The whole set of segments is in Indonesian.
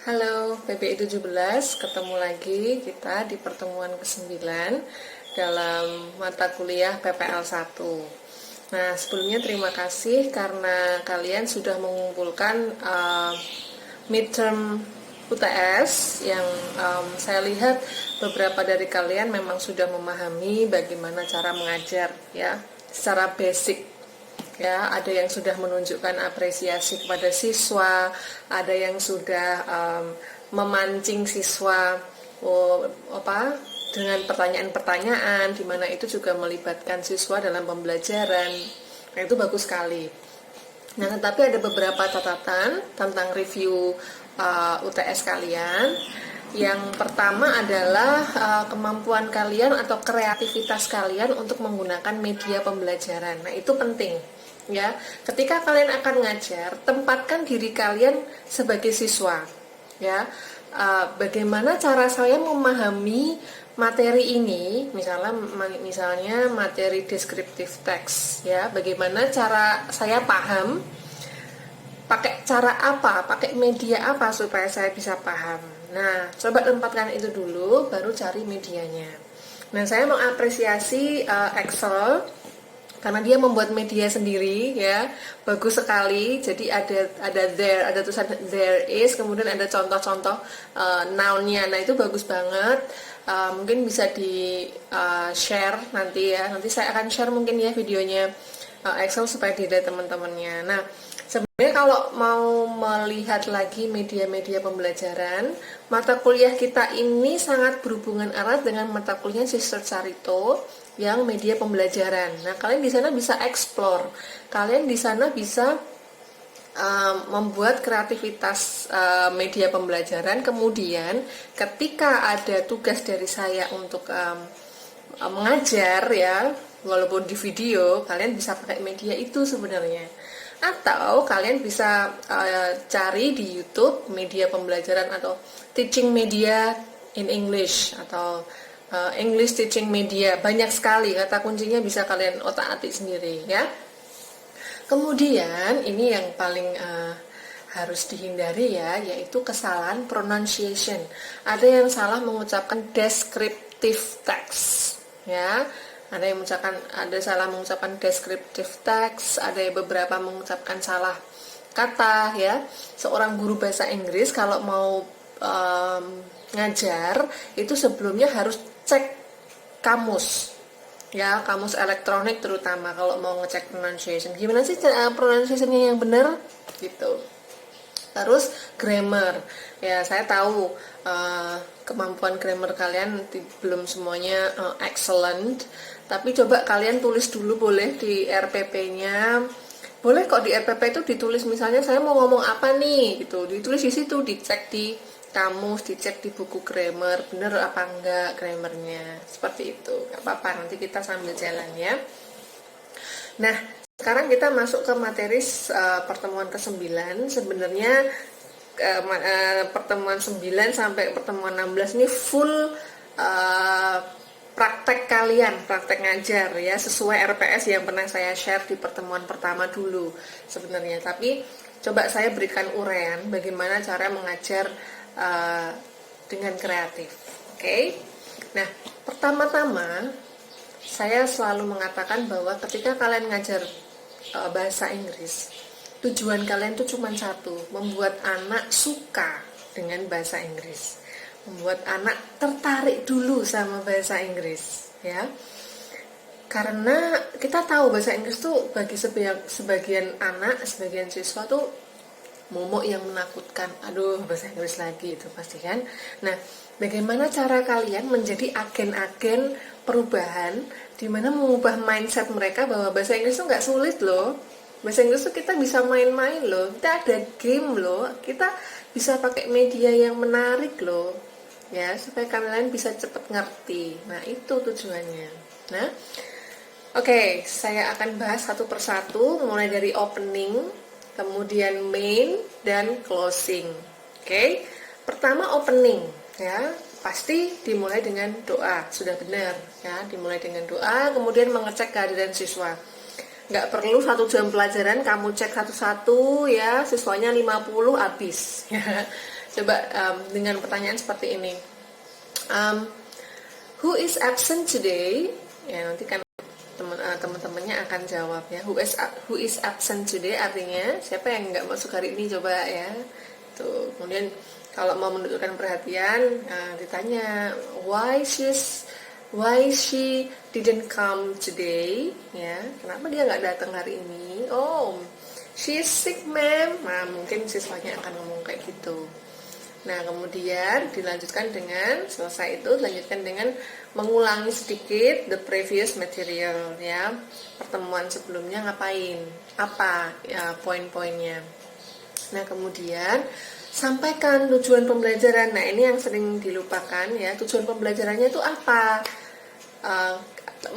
Halo PBI 17, ketemu lagi kita di pertemuan ke-9 dalam mata kuliah PPL 1. Nah, sebelumnya terima kasih karena kalian sudah mengumpulkan midterm UTS yang saya lihat beberapa dari kalian memang sudah memahami bagaimana cara mengajar ya, secara basic ya. Ada yang sudah menunjukkan apresiasi kepada siswa, ada yang sudah memancing siswa dengan pertanyaan-pertanyaan, di mana itu juga melibatkan siswa dalam pembelajaran. Nah, itu bagus sekali. Nah, tetapi ada beberapa catatan tentang review UTS kalian. Yang pertama adalah kemampuan kalian atau kreativitas kalian untuk menggunakan media pembelajaran. Nah, itu penting ya. Ketika kalian akan ngajar, tempatkan diri kalian sebagai siswa ya. Bagaimana cara saya memahami materi ini, misalnya materi descriptive text ya. Bagaimana cara saya paham, pakai cara apa, pakai media apa supaya saya bisa paham. Nah, coba tempatkan itu dulu, baru cari medianya. Nah, saya mengapresiasi Excel karena dia membuat media sendiri ya, bagus sekali. Jadi ada tulisan there is, kemudian ada contoh-contoh noun-nya. Nah, itu bagus banget. Mungkin bisa di share nanti ya. Nanti saya akan share mungkin ya videonya Excel supaya dilihat teman-temannya. Nah, sebenarnya kalau mau melihat lagi media-media pembelajaran, mata kuliah kita ini sangat berhubungan erat dengan mata kuliah Sister Carito yang media pembelajaran. Nah, kalian di sana bisa explore, kalian di sana bisa membuat kreativitas media pembelajaran. Kemudian ketika ada tugas dari saya untuk mengajar ya, walaupun di video, kalian bisa pakai media itu sebenarnya. Atau kalian bisa cari di YouTube media pembelajaran atau teaching media in English atau English teaching media. Banyak sekali kata kuncinya, bisa kalian otak-atik sendiri ya. Kemudian ini yang paling harus dihindari ya, yaitu kesalahan pronunciation. Ada yang salah mengucapkan descriptive text ya. Ada salah mengucapkan descriptive text, ada beberapa mengucapkan salah kata ya. Seorang guru bahasa Inggris kalau mau ngajar itu sebelumnya harus cek kamus ya, kamus elektronik terutama kalau mau ngecek pronunciation. Gimana sih pronunciationnya yang benar gitu. Terus grammar ya, saya tahu kemampuan grammar kalian belum semuanya excellent, tapi coba kalian tulis dulu, boleh di RPP-nya, boleh kok di RPP itu ditulis, misalnya saya mau ngomong apa nih gitu, ditulis di situ, dicek di kamus, dicek di buku grammar, bener apa enggak grammarnya, seperti itu. Gak apa-apa, nanti kita sambil jalan ya. Nah, sekarang kita masuk ke materi pertemuan ke-9. Sebenarnya pertemuan 9 sampai pertemuan 16 ini full praktek kalian, praktek ngajar ya, sesuai RPS yang pernah saya share di pertemuan pertama dulu sebenarnya. Tapi coba saya berikan uraian bagaimana cara mengajar dengan kreatif. Oke? Nah, pertama-tama saya selalu mengatakan bahwa ketika kalian ngajar bahasa Inggris, tujuan kalian itu cuma satu, membuat anak suka dengan bahasa Inggris, membuat anak tertarik dulu sama bahasa Inggris ya. Karena kita tahu bahasa Inggris tuh bagi sebagian anak, sebagian siswa tuh momok yang menakutkan. Aduh, bahasa Inggris lagi, itu pasti kan. Nah, bagaimana cara kalian menjadi agen-agen perubahan di mana mengubah mindset mereka bahwa bahasa Inggris itu nggak sulit loh. Bahasa Inggris itu kita bisa main-main loh. Kita ada game loh. Kita bisa pakai media yang menarik loh. Ya, supaya kalian bisa cepat ngerti. Nah, itu tujuannya. Nah, oke, saya akan bahas satu persatu mulai dari opening, kemudian main dan closing. Oke. Pertama opening ya, pasti dimulai dengan doa. Sudah benar ya, dimulai dengan doa, kemudian mengecek kehadiran siswa. Nggak perlu 1 jam pelajaran kamu cek satu-satu ya, siswanya 50 habis. Coba dengan pertanyaan seperti ini. Who is absent today? Ya, nanti kan teman-temannya akan jawab ya. Who is absent today artinya siapa yang nggak masuk hari ini, coba ya. Tuh, kemudian kalau mau menunjukkan perhatian, ditanya why she didn't come today, ya, kenapa dia nggak datang hari ini? Oh, she's sick ma'am. Nah, mungkin siswanya akan ngomong kayak gitu. Nah, kemudian dilanjutkan dengan selesai itu, dilanjutkan dengan mengulangi sedikit the previous material, ya, pertemuan sebelumnya ngapain, apa ya poin-poinnya. Nah, kemudian sampaikan tujuan pembelajaran. Nah, ini yang sering dilupakan ya, tujuan pembelajarannya itu apa?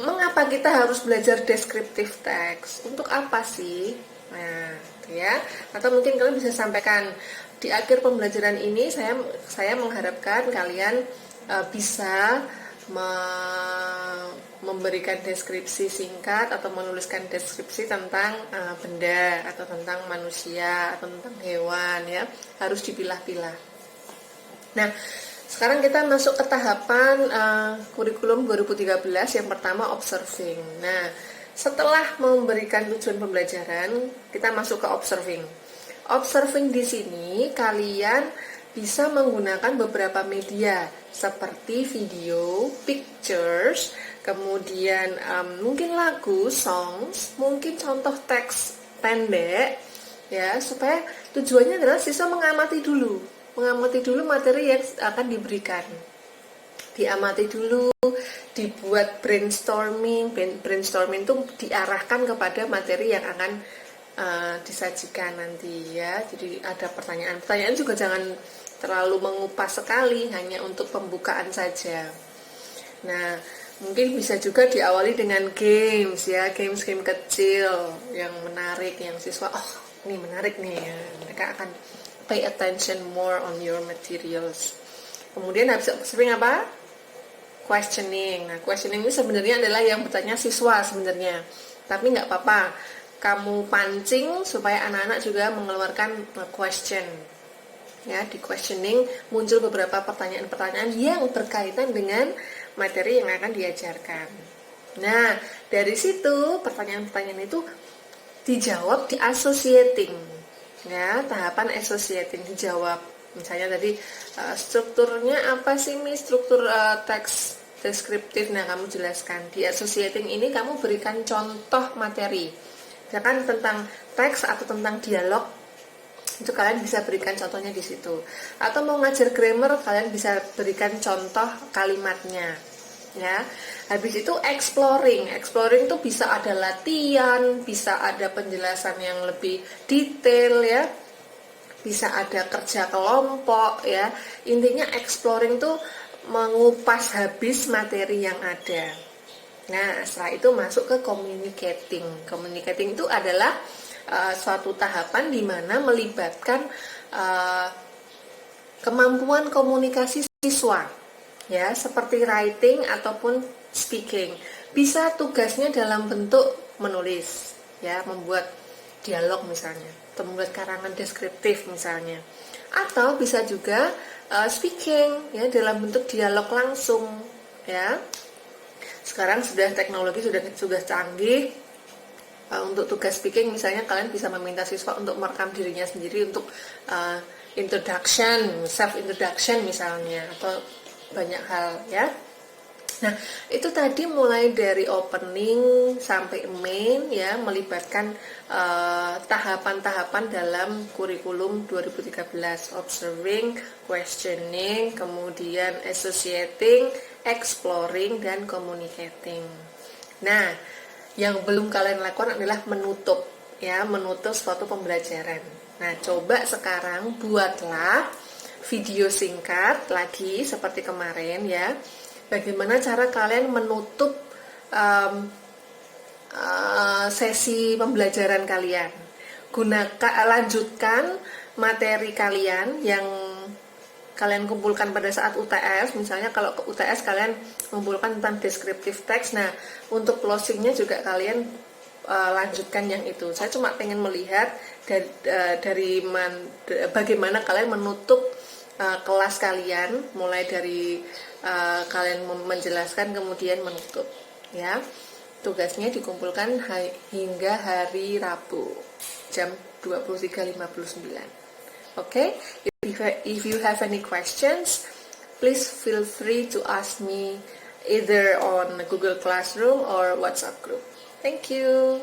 Mengapa kita harus belajar descriptive text? Untuk apa sih? Nah, ya. Atau mungkin kalian bisa sampaikan di akhir pembelajaran ini, saya mengharapkan kalian bisa memberikan deskripsi singkat atau menuliskan deskripsi tentang benda atau tentang manusia atau tentang hewan, ya. Harus dipilah-pilah. Nah, sekarang kita masuk ke tahapan kurikulum 2013 yang pertama observing. Nah, setelah memberikan tujuan pembelajaran, kita masuk ke observing. Observing di sini kalian bisa menggunakan beberapa media seperti video, pictures, kemudian mungkin lagu, songs, mungkin contoh teks pendek, ya, supaya tujuannya adalah siswa mengamati dulu materi yang akan diberikan. Diamati dulu, dibuat brainstorming itu diarahkan kepada materi yang akan disajikan nanti, ya. Jadi ada pertanyaan juga jangan terlalu mengupas sekali, hanya untuk pembukaan saja. Nah, mungkin bisa juga diawali dengan games, ya, game kecil yang menarik, yang siswa ini menarik nih, ya. Mereka akan pay attention more on your materials. Kemudian habis observing apa? Questioning. Nah, questioning ini sebenarnya adalah yang bertanya siswa sebenarnya. Tapi nggak apa-apa, kamu pancing supaya anak-anak juga mengeluarkan question. Ya, di questioning muncul beberapa pertanyaan-pertanyaan yang berkaitan dengan materi yang akan diajarkan. Nah, dari situ pertanyaan-pertanyaan itu dijawab di associating. Ya, tahapan associating dijawab. Misalnya tadi strukturnya apa sih, Miss? Struktur teks deskriptif. Nah, kamu jelaskan. Di associating ini kamu berikan contoh materi. Misalkan tentang teks atau tentang dialog, itu kalian bisa berikan contohnya di situ. Atau mau ngajar grammar, kalian bisa berikan contoh kalimatnya. Ya, habis itu exploring itu bisa ada latihan, bisa ada penjelasan yang lebih detail, ya, bisa ada kerja kelompok, ya. Intinya exploring itu mengupas habis materi yang ada. Nah, setelah itu masuk ke communicating itu adalah suatu tahapan di mana melibatkan kemampuan komunikasi siswa, ya, seperti writing ataupun speaking. Bisa tugasnya dalam bentuk menulis, ya, membuat dialog misalnya, atau membuat karangan deskriptif misalnya, atau bisa juga speaking, ya, dalam bentuk dialog langsung, ya. Sekarang teknologi sudah canggih. Untuk tugas speaking misalnya kalian bisa meminta siswa untuk merekam dirinya sendiri untuk self introduction misalnya, atau banyak hal, ya. Nah, itu tadi mulai dari opening sampai main, ya, melibatkan tahapan-tahapan dalam kurikulum 2013, observing, questioning, kemudian associating, exploring, dan communicating. Nah, yang belum kalian lakukan adalah menutup suatu pembelajaran. Nah, coba sekarang buatlah video singkat lagi seperti kemarin, ya. Bagaimana cara kalian menutup sesi pembelajaran kalian? Lanjutkan materi kalian yang kalian kumpulkan pada saat UTS. Misalnya kalau ke UTS kalian mengumpulkan tentang descriptive text. Nah, untuk closingnya juga kalian lanjutkan yang itu. Saya cuma pengen melihat dari bagaimana kalian menutup kelas kalian, mulai dari kalian menjelaskan kemudian menutup, ya. Tugasnya dikumpulkan hingga hari Rabu jam 23.59. Okay? If you have any questions, please feel free to ask me either on Google Classroom or WhatsApp group. Thank you.